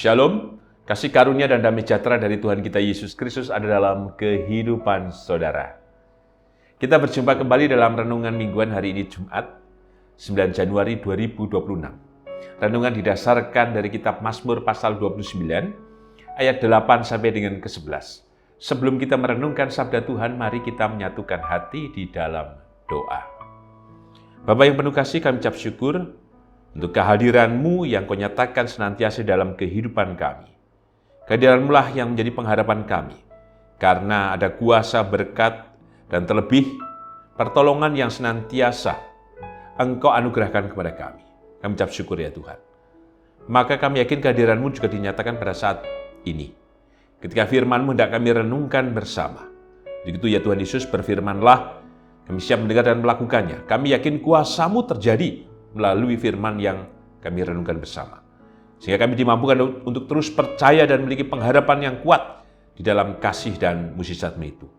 Shalom, kasih karunia dan damai sejahtera dari Tuhan kita Yesus Kristus ada dalam kehidupan saudara. Kita berjumpa kembali dalam renungan mingguan hari ini Jumat, 9 Januari 2026. Renungan didasarkan dari kitab Mazmur pasal 29, ayat 8 sampai dengan ke-11. Sebelum kita merenungkan sabda Tuhan, mari kita menyatukan hati di dalam doa. Bapa yang penuh kasih, kami ucap syukur untuk kehadiran-Mu yang Kau nyatakan senantiasa dalam kehidupan kami. Kehadiran-Mu lah yang menjadi pengharapan kami, karena ada kuasa, berkat, dan terlebih pertolongan yang senantiasa Engkau anugerahkan kepada kami. Kami ucap syukur ya Tuhan. Maka kami yakin kehadiran-Mu juga dinyatakan pada saat ini. Ketika firman-Mu hendak kami renungkan bersama. Begitu ya Tuhan Yesus, berfirmanlah, kami siap mendengar dan melakukannya. Kami yakin kuasa-Mu terjadi melalui firman yang kami renungkan bersama. Sehingga kami dimampukan untuk terus percaya dan memiliki pengharapan yang kuat di dalam kasih dan mukjizat-Mu itu.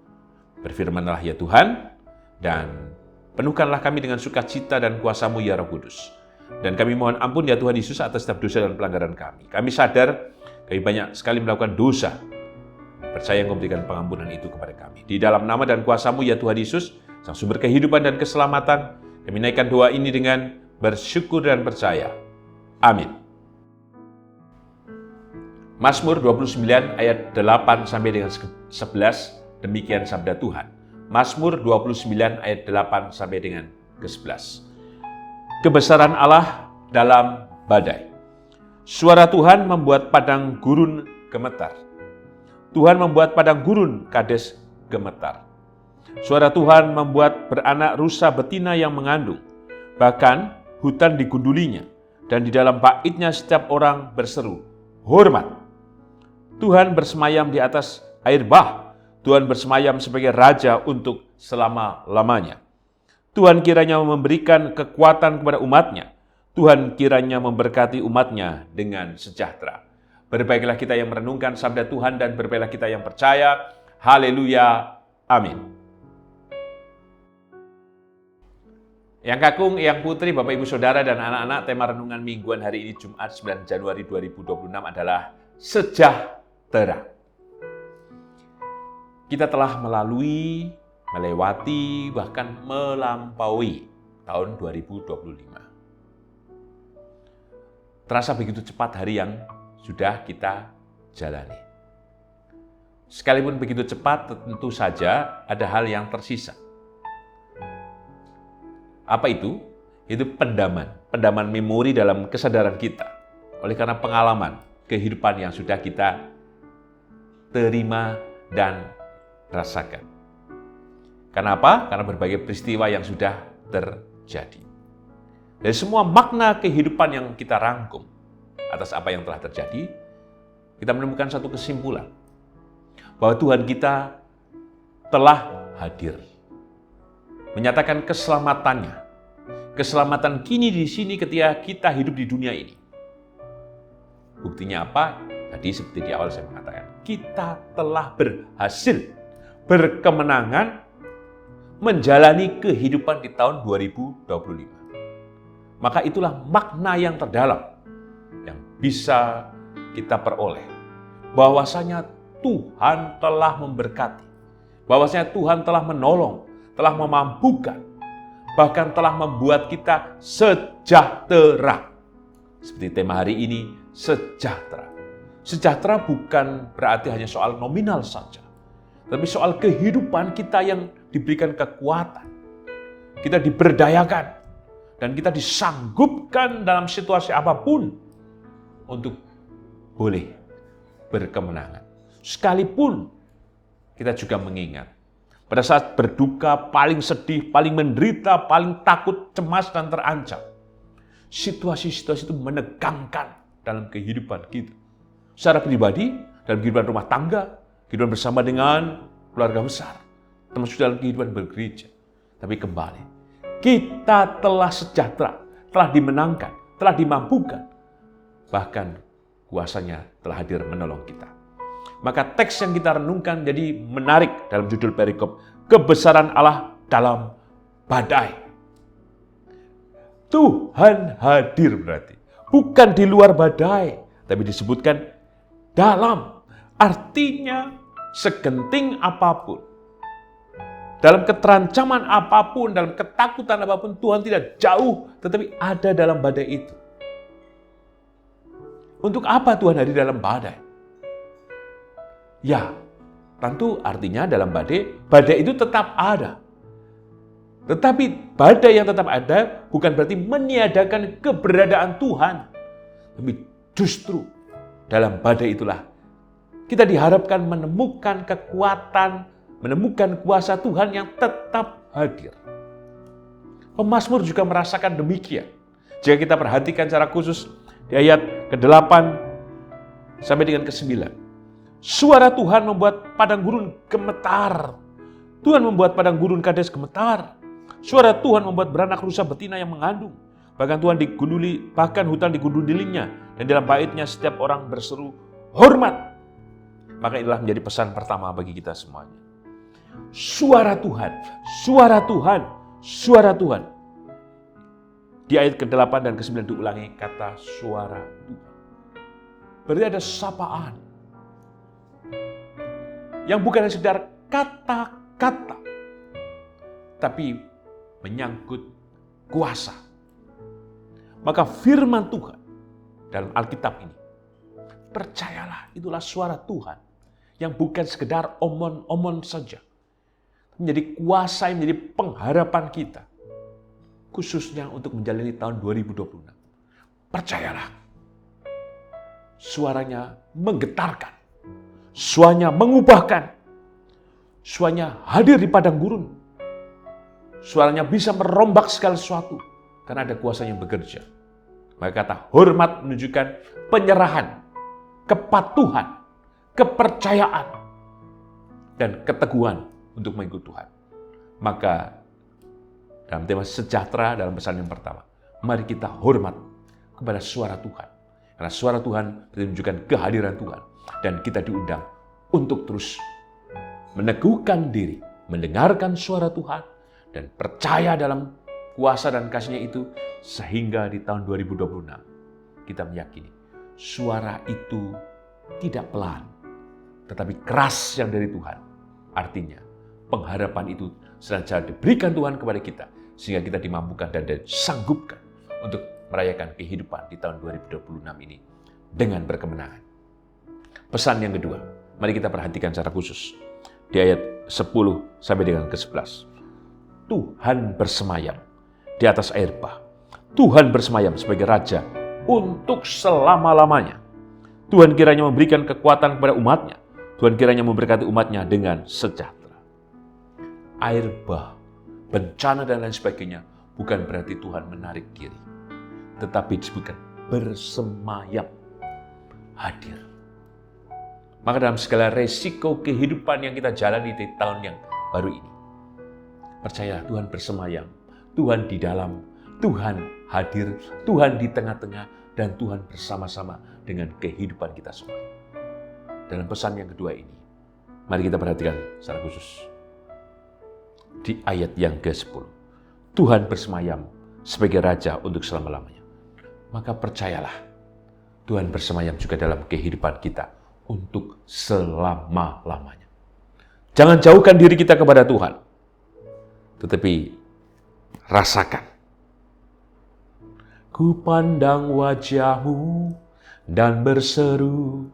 Berfirmanlah ya Tuhan, dan penuhkanlah kami dengan sukacita dan kuasa-Mu ya Roh Kudus. Dan kami mohon ampun ya Tuhan Yesus atas setiap dosa dan pelanggaran kami. Kami sadar kami banyak sekali melakukan dosa. Percaya Engkau memberikan pengampunan itu kepada kami. Di dalam nama dan kuasa-Mu ya Tuhan Yesus, Sang sumber kehidupan dan keselamatan, kami naikkan doa ini dengan bersyukur dan percaya. Amin. Mazmur 29 ayat 8 sampai dengan 11, demikian sabda Tuhan. Mazmur 29 ayat 8 sampai dengan ke-11. Kebesaran Allah dalam badai. Suara Tuhan membuat padang gurun gemetar. Tuhan membuat padang gurun Kades gemetar. Suara Tuhan membuat beranak rusa betina yang mengandung. Bahkan hutan digundulinya, dan di dalam baitnya setiap orang berseru, hormat. Tuhan bersemayam di atas air bah. Tuhan bersemayam sebagai raja untuk selama-lamanya. Tuhan kiranya memberikan kekuatan kepada umat-Nya. Tuhan kiranya memberkati umat-Nya dengan sejahtera. Berbaiklah kita yang merenungkan sabda Tuhan dan berbaiklah kita yang percaya. Haleluya. Amin. Yang kakung, yang putri, Bapak Ibu Saudara dan anak-anak, tema renungan mingguan hari ini Jumat 9 Januari 2026 adalah sejahtera. Kita telah melewati, bahkan melampaui tahun 2025. Terasa begitu cepat hari yang sudah kita jalani. Sekalipun begitu cepat, tentu saja ada hal yang tersisa. Apa itu? Itu pendaman memori dalam kesadaran kita. Oleh karena pengalaman, kehidupan yang sudah kita terima dan rasakan. Kenapa? Karena berbagai peristiwa yang sudah terjadi. Dari semua makna kehidupan yang kita rangkum atas apa yang telah terjadi, kita menemukan satu kesimpulan, bahwa Tuhan kita telah hadir. Menyatakan keselamatannya. Keselamatan kini di sini ketika kita hidup di dunia ini. Buktinya apa? Tadi seperti di awal saya mengatakan, kita telah berhasil, berkemenangan, menjalani kehidupan di tahun 2025. Maka itulah makna yang terdalam yang bisa kita peroleh. Bahwasanya Tuhan telah memberkati. Bahwasanya Tuhan telah menolong, telah memampukan, bahkan telah membuat kita sejahtera. Seperti tema hari ini, sejahtera. Sejahtera bukan berarti hanya soal nominal saja, tapi soal kehidupan kita yang diberikan kekuatan. Kita diberdayakan, dan kita disanggupkan dalam situasi apapun untuk boleh berkemenangan. Sekalipun kita juga mengingat, pada saat berduka, paling sedih, paling menderita, paling takut, cemas, dan terancam. Situasi-situasi itu menegangkan dalam kehidupan kita. Secara pribadi, dalam kehidupan rumah tangga, kehidupan bersama dengan keluarga besar, termasuk dalam kehidupan bergereja. Tapi kembali, kita telah sejahtera, telah dimenangkan, telah dimampukan. Bahkan kuasanya telah hadir menolong kita. Maka teks yang kita renungkan jadi menarik dalam judul perikop, kebesaran Allah dalam badai. Tuhan hadir berarti. Bukan di luar badai, tapi disebutkan dalam. Artinya segenting apapun, dalam keterancaman apapun, dalam ketakutan apapun, Tuhan tidak jauh, tetapi ada dalam badai itu. Untuk apa Tuhan hadir dalam badai? Ya, tentu artinya dalam badai itu tetap ada. Tetapi badai yang tetap ada bukan berarti meniadakan keberadaan Tuhan. Tapi justru dalam badai itulah kita diharapkan menemukan kekuatan, menemukan kuasa Tuhan yang tetap hadir. Pemazmur juga merasakan demikian. Jika kita perhatikan secara khusus di ayat ke-8 sampai dengan ke-9. Suara Tuhan membuat padang gurun gemetar. Tuhan membuat padang gurun Kades gemetar. Suara Tuhan membuat beranak rusa betina yang mengandung. Bahkan hutan digundulingnya, dan dalam baitnya setiap orang berseru, hormat. Maka inilah menjadi pesan pertama bagi kita semuanya. Suara Tuhan, suara Tuhan, suara Tuhan. Di ayat ke-8 dan ke-9 diulangi kata suara Tuhan. Berarti ada sapaan. Yang bukan sekedar kata-kata, tapi menyangkut kuasa. Maka firman Tuhan dalam Alkitab ini, percayalah itulah suara Tuhan yang bukan sekedar omon-omon saja. Menjadi kuasa yang menjadi pengharapan kita. Khususnya untuk menjalani tahun 2026. Percayalah. Suaranya menggetarkan. Suaranya mengubahkan. Suaranya hadir di padang gurun. Suaranya bisa merombak segala sesuatu. Karena ada kuasa yang bekerja. Maka kata hormat menunjukkan penyerahan, kepatuhan, kepercayaan, dan keteguhan untuk mengikut Tuhan. Maka dalam tema sejahtera dalam pesan yang pertama, mari kita hormat kepada suara Tuhan. Karena suara Tuhan menunjukkan kehadiran Tuhan. Dan kita diundang untuk terus meneguhkan diri, mendengarkan suara Tuhan, dan percaya dalam kuasa dan kasih-Nya itu, sehingga di tahun 2026 kita meyakini suara itu tidak pelan, tetapi keras yang dari Tuhan. Artinya, pengharapan itu senantiasa diberikan Tuhan kepada kita, sehingga kita dimampukan dan disanggupkan untuk merayakan kehidupan di tahun 2026 ini dengan berkemenangan. Pesan yang kedua, mari kita perhatikan secara khusus di ayat 10 sampai dengan ke-11. Tuhan bersemayam di atas air bah. Tuhan bersemayam sebagai Raja untuk selama-lamanya. Tuhan kiranya memberikan kekuatan kepada umat-Nya. Tuhan kiranya memberkati umat-Nya dengan sejahtera. Air bah, bencana dan lain sebagainya bukan berarti Tuhan menarik diri. Tetapi disebutkan bersemayam, hadir. Maka dalam segala resiko kehidupan yang kita jalani di tahun yang baru ini, percayalah Tuhan bersemayam, Tuhan di dalam, Tuhan hadir, Tuhan di tengah-tengah, dan Tuhan bersama-sama dengan kehidupan kita semua. Dalam pesan yang kedua ini, mari kita perhatikan secara khusus. Di ayat yang ke-10, Tuhan bersemayam sebagai Raja untuk selama-lamanya. Maka percayalah, Tuhan bersemayam juga dalam kehidupan kita untuk selama-lamanya. Jangan jauhkan diri kita kepada Tuhan, tetapi rasakan. Ku pandang wajah-Mu dan berseru,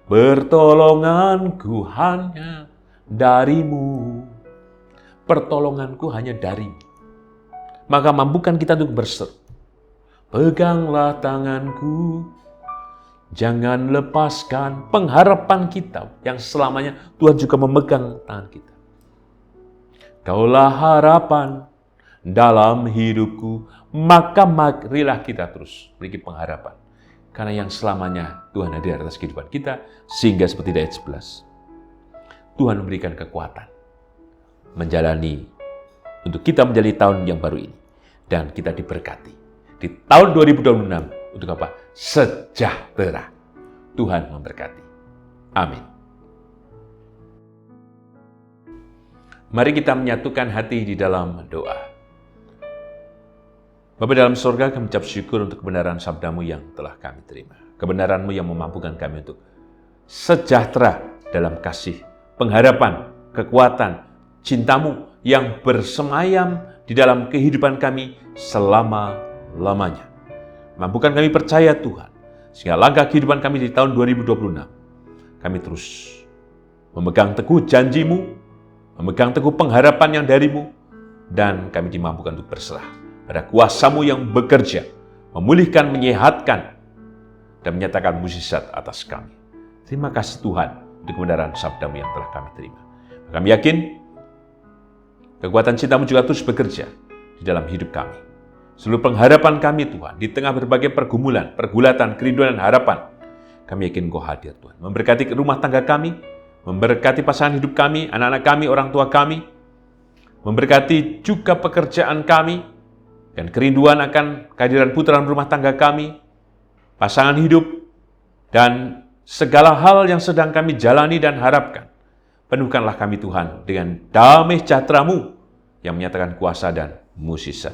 pertolonganku hanya dari-Mu. Pertolonganku hanya dari-Mu. Maka mampukan kita untuk berseru. Peganglah tanganku, jangan lepaskan pengharapan kita yang selamanya Tuhan juga memegang tangan kita. Kaulah harapan dalam hidupku, maka marilah kita terus memiliki pengharapan. Karena yang selamanya Tuhan hadir atas kehidupan kita, sehingga seperti ayat 11. Tuhan memberikan kekuatan menjalani, untuk kita menjalani tahun yang baru ini. Dan kita diberkati. Di tahun 2026, untuk apa? Sejahtera. Tuhan memberkati. Amin. Mari kita menyatukan hati di dalam doa. Bapa dalam surga, kami ucap syukur untuk kebenaran sabda-Mu yang telah kami terima. Kebenaran-Mu yang memampukan kami untuk sejahtera dalam kasih, pengharapan, kekuatan, cintamu yang bersemayam di dalam kehidupan kami selama-lamanya. Mampukan kami percaya Tuhan, sehingga langkah kehidupan kami di tahun 2026, kami terus memegang teguh janji-Mu, memegang teguh pengharapan yang dari-Mu, dan kami dimampukan untuk berserah pada kuasa-Mu yang bekerja, memulihkan, menyehatkan, dan menyatakan mukjizat atas kami. Terima kasih Tuhan untuk kebenaran sabda-Mu yang telah kami terima. Kami yakin kekuatan cinta-Mu juga terus bekerja di dalam hidup kami. Seluruh pengharapan kami Tuhan, di tengah berbagai pergumulan, pergulatan, kerinduan, dan harapan, kami yakin Engkau hadir Tuhan. Memberkati rumah tangga kami, memberkati pasangan hidup kami, anak-anak kami, orang tua kami, memberkati juga pekerjaan kami, dan kerinduan akan kehadiran putra dalam rumah tangga kami, pasangan hidup, dan segala hal yang sedang kami jalani dan harapkan. Penuhkanlah kami Tuhan dengan damai sejahtera-Mu yang menyatakan kuasa dan mukjizat.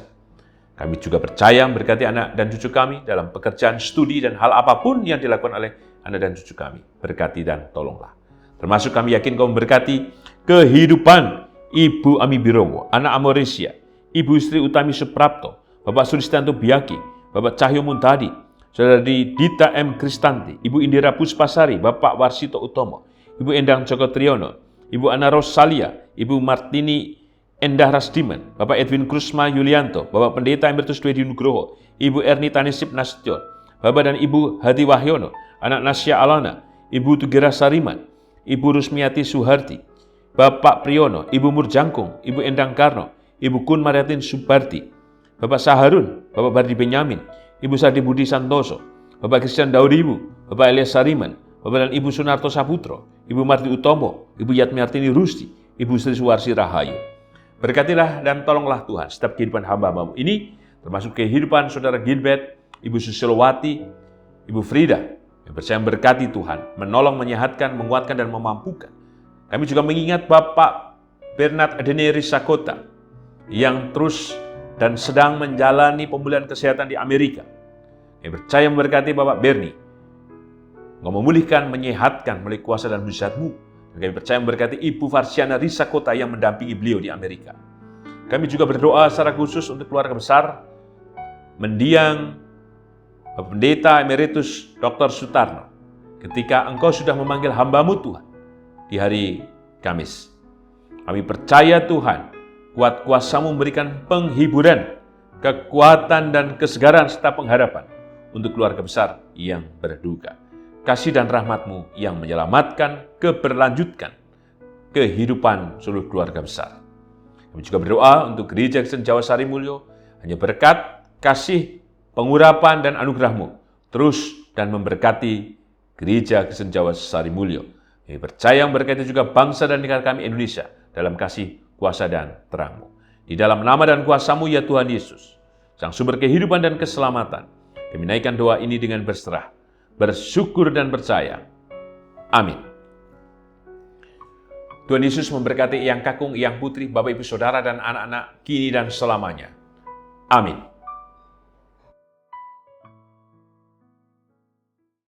Kami juga percaya memberkati anak dan cucu kami dalam pekerjaan, studi, dan hal apapun yang dilakukan oleh anak dan cucu kami. Berkati dan tolonglah. Termasuk kami yakin Kau memberkati kehidupan Ibu Ami Birowo, anak Amoresia, Ibu Istri Utami Suprapto, Bapak Sulistianto Biaki, Bapak Cahyo Muntadi, Saudari Dita M. Kristanti, Ibu Indira Puspasari, Bapak Warsito Utomo, Ibu Endang Joko Triyono, Ibu Ana Rosalia, Ibu Martini Endah Rasdiman, Bapak Edwin Krusma Yulianto, Bapak Pendeta Emeritus Dwi Nugroho, Ibu Erni Tanisip Nasution, Bapak dan Ibu Hadi Wahyono, anak Nasya Alana, Ibu Tugera Sariman, Ibu Rusmiati Suharti, Bapak Priyono, Ibu Murjangkung, Ibu Endang Karno, Ibu Kun Mariatin Subarti, Bapak Saharun, Bapak Bardi Benyamin, Ibu Sadi Budi Santoso, Bapak Christian Dauribu, Bapak Elias Sariman, Bapak dan Ibu Sunarto Saputro, Ibu Marti Utomo, Ibu Yatmiartini Rusti, Ibu Sri Suwarsi Rahayu. Berkatilah dan tolonglah Tuhan setiap kehidupan hamba-Mu ini, termasuk kehidupan Saudara Gilbert, Ibu Susilowati, Ibu Frida, yang percaya berkati Tuhan, menolong, menyehatkan, menguatkan, dan memampukan. Kami juga mengingat Bapak Bernard Adeneri Sakota, yang terus dan sedang menjalani pemulihan kesehatan di Amerika. Kami percaya memberkati Bapak Bernie, Engkau memulihkan, menyehatkan melalui kuasa dan mukjizat-Mu. Kami percaya memberkati Ibu Farsiana Risa Kota yang mendampingi beliau di Amerika. Kami juga berdoa secara khusus untuk keluarga besar mendiang Bapak Pendeta Emeritus Dr. Sutarno ketika Engkau sudah memanggil hamba-Mu Tuhan di hari Kamis. Kami percaya Tuhan, kuat kuasa-Mu memberikan penghiburan, kekuatan dan kesegaran serta pengharapan untuk keluarga besar yang berduka. Kasih dan rahmat-Mu yang menyelamatkan, keberlanjutkan kehidupan seluruh keluarga besar. Kami juga berdoa untuk Gereja Kristen Jawa Sari Mulyo, hanya berkat, kasih, pengurapan, dan anugerah-Mu terus dan memberkati Gereja Kristen Jawa Sari Mulyo. Kami percaya memberkati juga bangsa dan negara kami Indonesia dalam kasih, kuasa, dan terang-Mu. Di dalam nama dan kuasa-Mu ya Tuhan Yesus, Sang sumber kehidupan dan keselamatan, kami naikkan doa ini dengan berserah, bersyukur dan percaya. Amin. Tuhan Yesus memberkati Eyang Kakung, Eyang Putri, Bapak Ibu Saudara dan anak-anak kini dan selamanya. Amin.